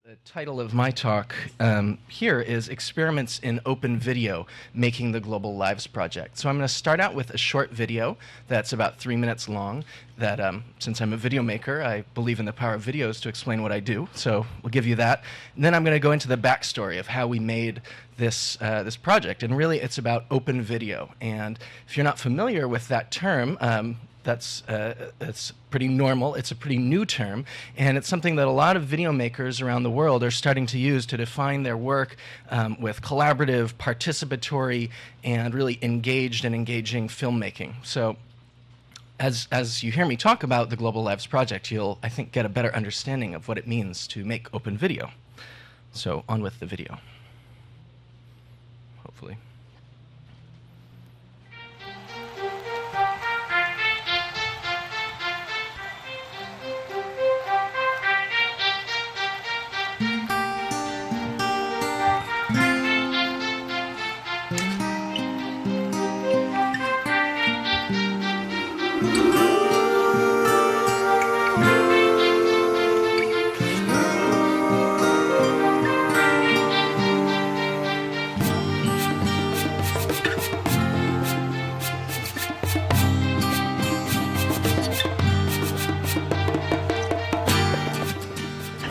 The title of my talk here is Experiments in Open Video, Making the Global Lives Project. So I'm going to start out with a short video that's about 3 minutes long that, since I'm a video maker, I believe in the power of videos to explain what I do. So we'll give you that. And then I'm going to go into the backstory of how we made this project. And really, it's about open video. And if you're not familiar with that term, that's pretty normal. It's a pretty new term, and it's something that a lot of video makers around the world are starting to use to define their work with collaborative, participatory, and really engaged and engaging filmmaking. So as you hear me talk about the Global Lives Project, you'll, I think, get a better understanding of what it means to make open video. So on with the video, hopefully.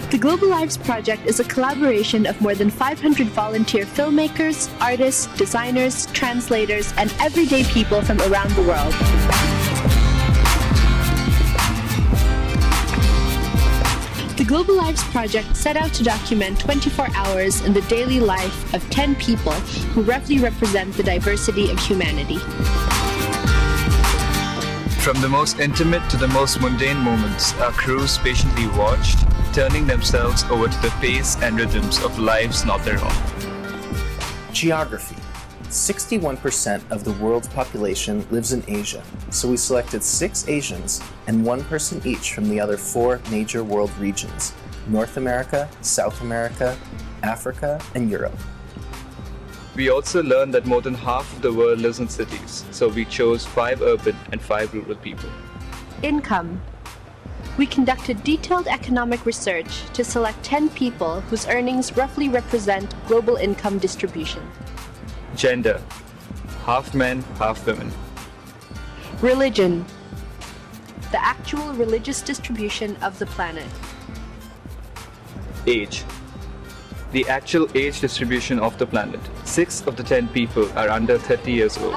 The Global Lives Project is a collaboration of more than 500 volunteer filmmakers, artists, designers, translators, and everyday people from around the world. The Global Lives Project set out to document 24 hours in the daily life of 10 people who roughly represent the diversity of humanity. From the most intimate to the most mundane moments, our crews patiently watched, turning themselves over to the pace and rhythms of lives not their own. Geography. 61% of the world's population lives in Asia, so we selected 6 Asians and 1 person each from the other 4 major world regions: North America, South America, Africa, and Europe. We also learned that more than half of the world lives in cities, so we chose 5 urban and 5 rural people. Income. We conducted detailed economic research to select 10 people whose earnings roughly represent global income distribution. Gender. Half men, half women. Religion. The actual religious distribution of the planet. Age. The actual age distribution of the planet. 6 of the 10 people are under 30 years old.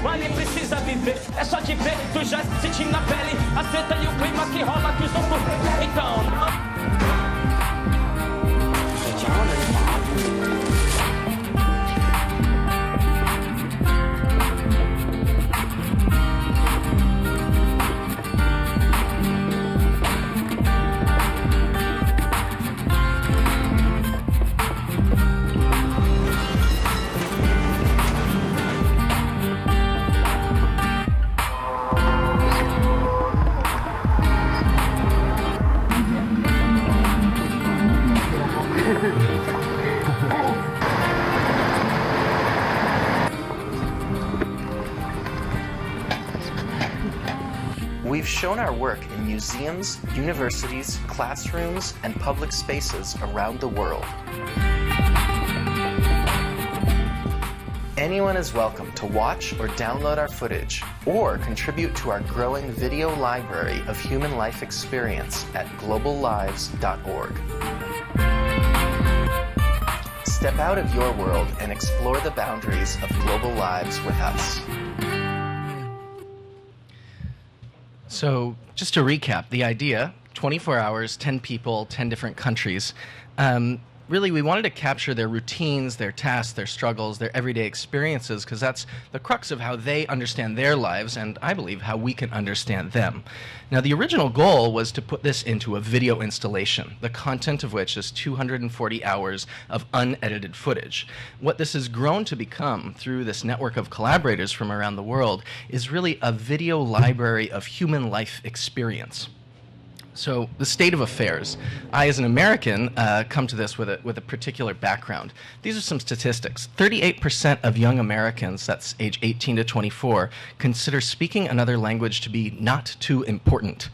Mas nem precisa viver, é só te ver, tu já senti na pele, aceita e o clima que rola que os outros. Então. We've shown our work in museums, universities, classrooms, and public spaces around the world. Anyone is welcome to watch or download our footage, or contribute to our growing video library of human life experience at globallives.org. Step out of your world and explore the boundaries of global lives with us. So just to recap, the idea, 24 hours, 10 people, 10 different countries. really, we wanted to capture their routines, their tasks, their struggles, their everyday experiences, because that's the crux of how they understand their lives, and I believe how we can understand them. Now, the original goal was to put this into a video installation, the content of which is 240 hours of unedited footage. What this has grown to become through this network of collaborators from around the world is really a video library of human life experience. So the state of affairs. I, as an American, come to this with a particular background. These are some statistics. 38% of young Americans, that's age 18 to 24, consider speaking another language to be not too important.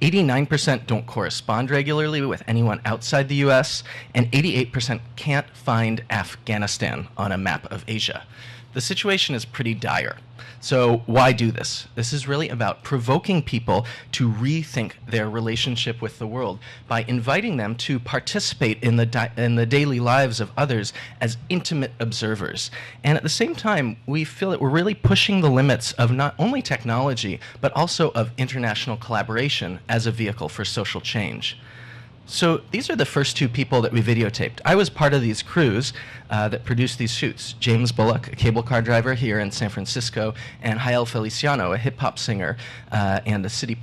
89% don't correspond regularly with anyone outside the US, and 88% can't find Afghanistan on a map of Asia. The situation is pretty dire. So why do this? This is really about provoking people to rethink their relationship with the world by inviting them to participate in the daily lives of others as intimate observers. And at the same time, we feel that we're really pushing the limits of not only technology, but also of international collaboration as a vehicle for social change. So these are the first two people that we videotaped. I was part of these crews that produced these shoots. James Bullock, a cable car driver here in San Francisco, and Jael Feliciano, a hip-hop singer and a city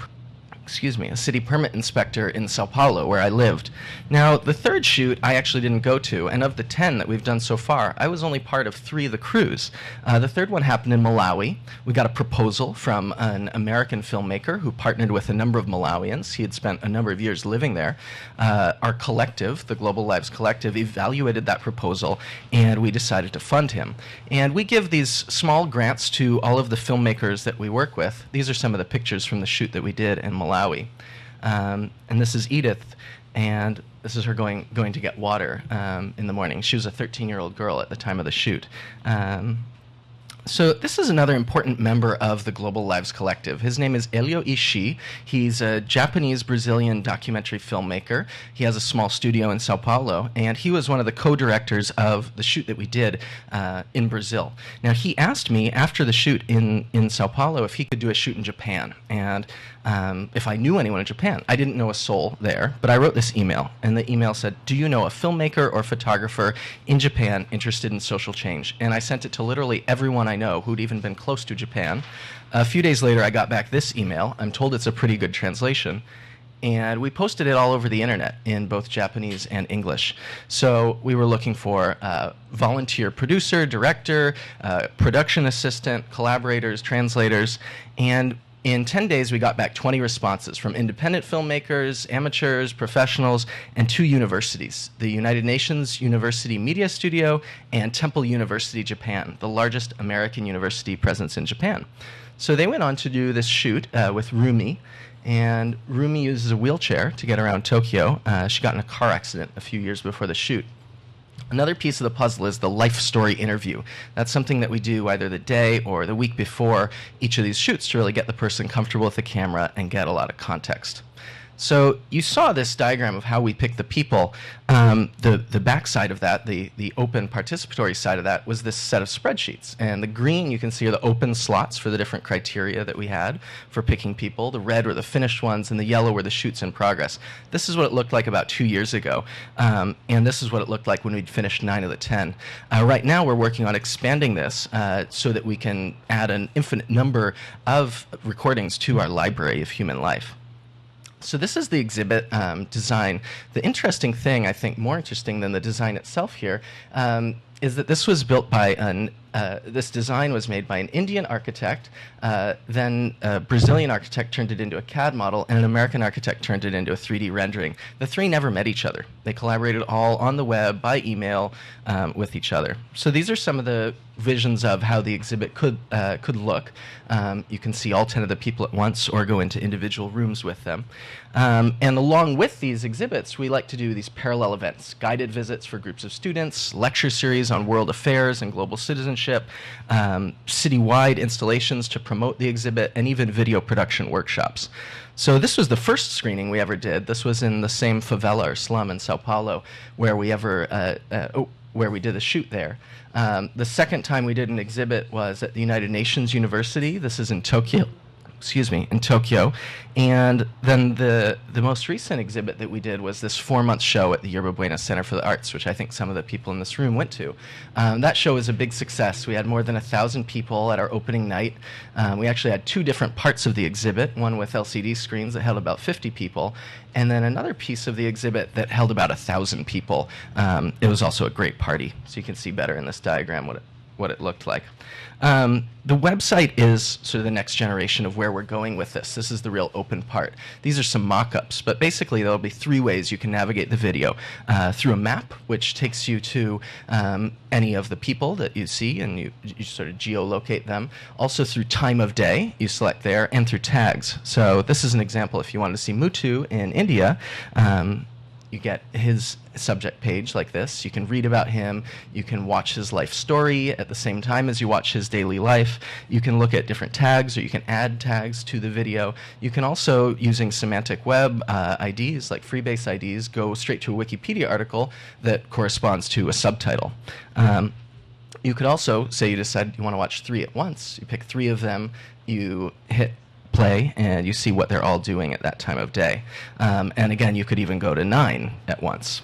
permit inspector in Sao Paulo, where I lived. Now, the third shoot I actually didn't go to, and of the 10 that we've done so far, I was only part of 3 of the crews. The third one happened in Malawi. We got a proposal from an American filmmaker who partnered with a number of Malawians. He had spent a number of years living there. Our collective, the Global Lives Collective, evaluated that proposal, and we decided to fund him. And we give these small grants to all of the filmmakers that we work with. These are some of the pictures from the shoot that we did in Malawi. And this is Edith, and this is her going to get water in the morning. She was a 13-year-old girl at the time of the shoot. So this is another important member of the Global Lives Collective. His name is Elio Ishii. He's a Japanese-Brazilian documentary filmmaker. He has a small studio in Sao Paulo, and he was one of the co-directors of the shoot that we did in Brazil. Now, he asked me after the shoot in Sao Paulo if he could do a shoot in Japan, and if I knew anyone in Japan. I didn't know a soul there, but I wrote this email, and the email said, "Do you know a filmmaker or photographer in Japan interested in social change?" And I sent it to literally everyone I know who'd even been close to Japan. A few days later, I got back this email. I'm told it's a pretty good translation. And we posted it all over the internet in both Japanese and English. So we were looking for volunteer producer, director, production assistant, collaborators, translators, and in 10 days, we got back 20 responses from independent filmmakers, amateurs, professionals, and 2 universities, the United Nations University Media Studio and Temple University Japan, the largest American university presence in Japan. So they went on to do this shoot with Rumi, and Rumi uses a wheelchair to get around Tokyo. She got in a car accident a few years before the shoot. Another piece of the puzzle is the life story interview. That's something that we do either the day or the week before each of these shoots to really get the person comfortable with the camera and get a lot of context. So you saw this diagram of how we pick the people. The back side of that, the open participatory side of that, was this set of spreadsheets. And the green you can see are the open slots for the different criteria that we had for picking people. The red were the finished ones, and the yellow were the shoots in progress. This is what it looked like about 2 years ago. And this is what it looked like when we'd finished 9 of the 10. Right now we're working on expanding this so that we can add an infinite number of recordings to our library of human life. So this is the exhibit design. The interesting thing, I think more interesting than the design itself here, is that this was built by this design was made by an Indian architect, then a Brazilian architect turned it into a CAD model, and an American architect turned it into a 3D rendering. The 3 never met each other. They collaborated all on the web, by email, with each other. So these are some of the visions of how the exhibit could look. You can see all 10 of the people at once or go into individual rooms with them. And along with these exhibits, we like to do these parallel events, guided visits for groups of students, lecture series on world affairs and global citizenship, citywide installations to promote the exhibit, and even video production workshops. So this was the first screening we ever did. This was in the same favela or slum in Sao Paulo where we did the shoot there. The second time we did an exhibit was at the United Nations University. This is in Tokyo. in Tokyo. And then the most recent exhibit that we did was this 4-month show at the Yerba Buena Center for the Arts, which I think some of the people in this room went to. That show was a big success. We had more than 1,000 people at our opening night. We actually had 2 different parts of the exhibit, one with LCD screens that held about 50 people, and then another piece of the exhibit that held about 1,000 people. It was also a great party, so you can see better in this diagram what it looked like. The website is sort of the next generation of where we're going with this. This is the real open part. These are some mock-ups, but basically there'll be 3 ways you can navigate the video. Through a map, which takes you to any of the people that you see, and you sort of geolocate them. Also through time of day, you select there, and through tags. So this is an example if you wanted to see Muthu in India. You get his subject page like this. You can read about him. You can watch his life story at the same time as you watch his daily life. You can look at different tags, or you can add tags to the video. You can also, using semantic web IDs, like Freebase IDs, go straight to a Wikipedia article that corresponds to a subtitle. You could also, say you decide you want to watch 3 at once. You pick 3 of them. You hit play, and you see what they're all doing at that time of day. And again, you could even go to 9 at once.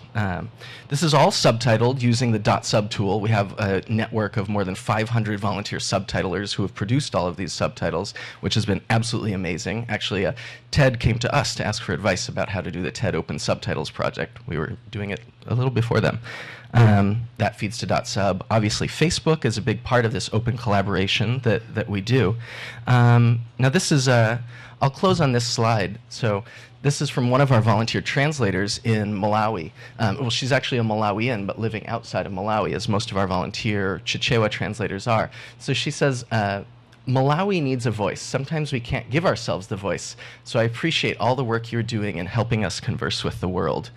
This is all subtitled using the .sub tool. We have a network of more than 500 volunteer subtitlers who have produced all of these subtitles, which has been absolutely amazing. Actually, TED came to us to ask for advice about how to do the TED Open Subtitles project. We were doing it a little before them. That feeds to .sub. Obviously, Facebook is a big part of this open collaboration that we do. Now, this is I'll close on this slide. So this is from one of our volunteer translators in Malawi. Well, she's actually a Malawian, but living outside of Malawi, as most of our volunteer Chichewa translators are. So she says, Malawi needs a voice. Sometimes we can't give ourselves the voice. So I appreciate all the work you're doing in helping us converse with the world.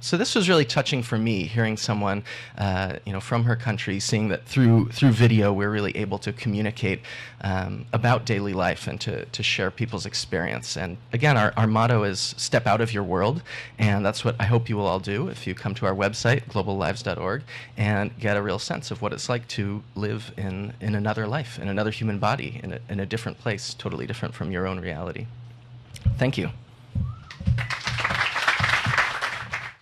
So this was really touching for me, hearing someone from her country, seeing that through video we're really able to communicate about daily life and to share people's experience. And again, our motto is step out of your world, and that's what I hope you will all do if you come to our website, globallives.org, and get a real sense of what it's like to live in another life, in another human body, in a different place, totally different from your own reality. Thank you.